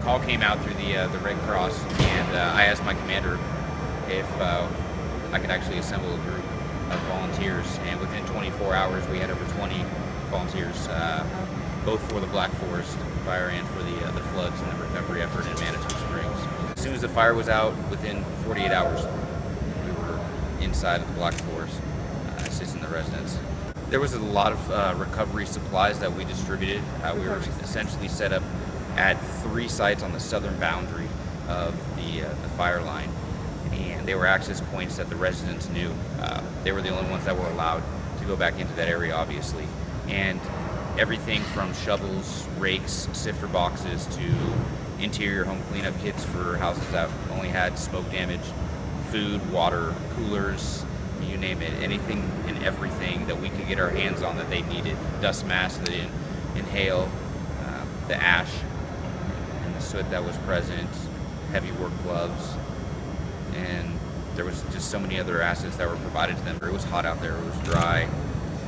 call came out through the Red Cross, and I asked my commander if I could actually assemble a group of volunteers, and within 24 hours we had over 20 volunteers, both for the Black Forest fire and for the floods and the recovery effort in Manitou Springs. As soon as the fire was out, within 48 hours, we were inside of the Black Forest, assisting the residents. There was a lot of recovery supplies that we distributed. We were essentially set up at 3 sites on the southern boundary of the fire line, and they were access points that the residents knew. They were the only ones that were allowed to go back into that area, obviously. And everything from shovels, rakes, sifter boxes to interior home cleanup kits for houses that only had smoke damage, food, water, coolers, you name it, anything and everything that we could get our hands on that they needed. Dust masks that didn't inhale the ash and the soot that was present, heavy work gloves, and there was just so many other assets that were provided to them. It was hot out there, it was dry,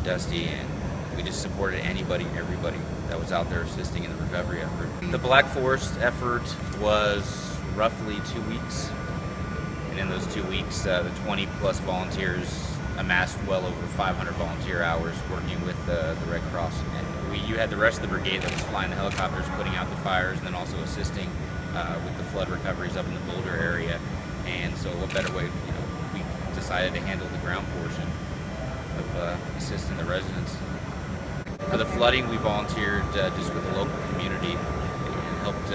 dusty, and we just supported anybody and everybody that was out there assisting in the recovery effort. The Black Forest effort was roughly 2 weeks. And in those 2 weeks, the 20 plus volunteers amassed well over 500 volunteer hours working with the Red Cross. And you had the rest of the brigade that was flying the helicopters, putting out the fires, and then also assisting with the flood recoveries up in the Boulder area. And so what better way, we decided to handle the ground portion of assisting the residents. For the flooding, we volunteered just with the local community and helped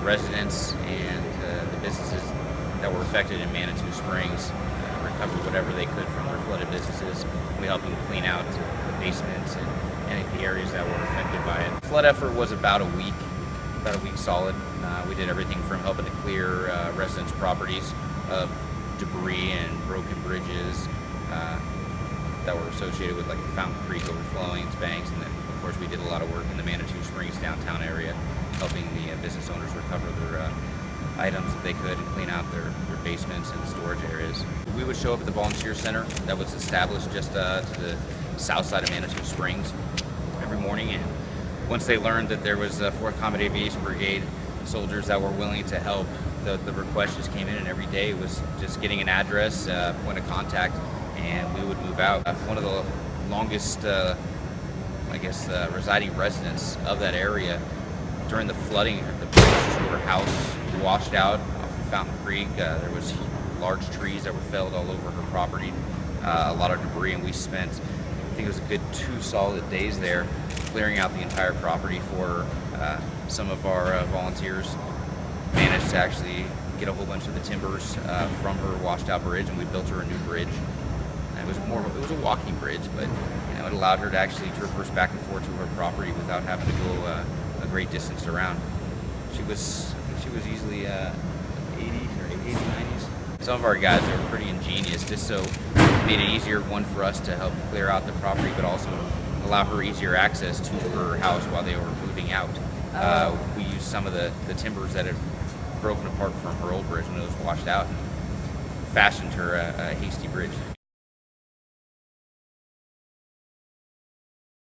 residents and the businesses that were affected in Manitou Springs recover whatever they could from their flooded businesses. We helped them clean out the basements and any of the areas that were affected by it. The flood effort was about a week solid. We did everything from helping to clear residents' properties of debris and broken bridges that were associated with like the Fountain Creek overflowing its banks, and then of course we did a lot of work in the Manitou Springs downtown area, helping the business owners recover their items that they could and clean out their basements and storage areas. We would show up at the volunteer center that was established just to the south side of Manitou Springs every morning, and once they learned that there was a 4th Combat Aviation Brigade soldiers that were willing to help, the request just came in, and every day was just getting an address, point of contact, and we would move out. One of the longest, residing residents of that area, during the flooding, the bridge to her house washed out off of Fountain Creek. There was large trees that were felled all over her property, a lot of debris, and we spent, I think it was a good 2 solid days there clearing out the entire property for her. Some of our volunteers managed to actually get a whole bunch of the timbers from her washed out bridge, and we built her a new bridge. And it was a walking bridge, but it allowed her to actually traverse back and forth to her property without having to go a great distance around. She was easily 80s or 80s, 90s. Some of our guys are pretty ingenious, just so it made it easier, one, for us to help clear out the property, but also allow her easier access to her house while they were moving out. We used some of the timbers that had broken apart from her old bridge when it was washed out and fashioned her a hasty bridge.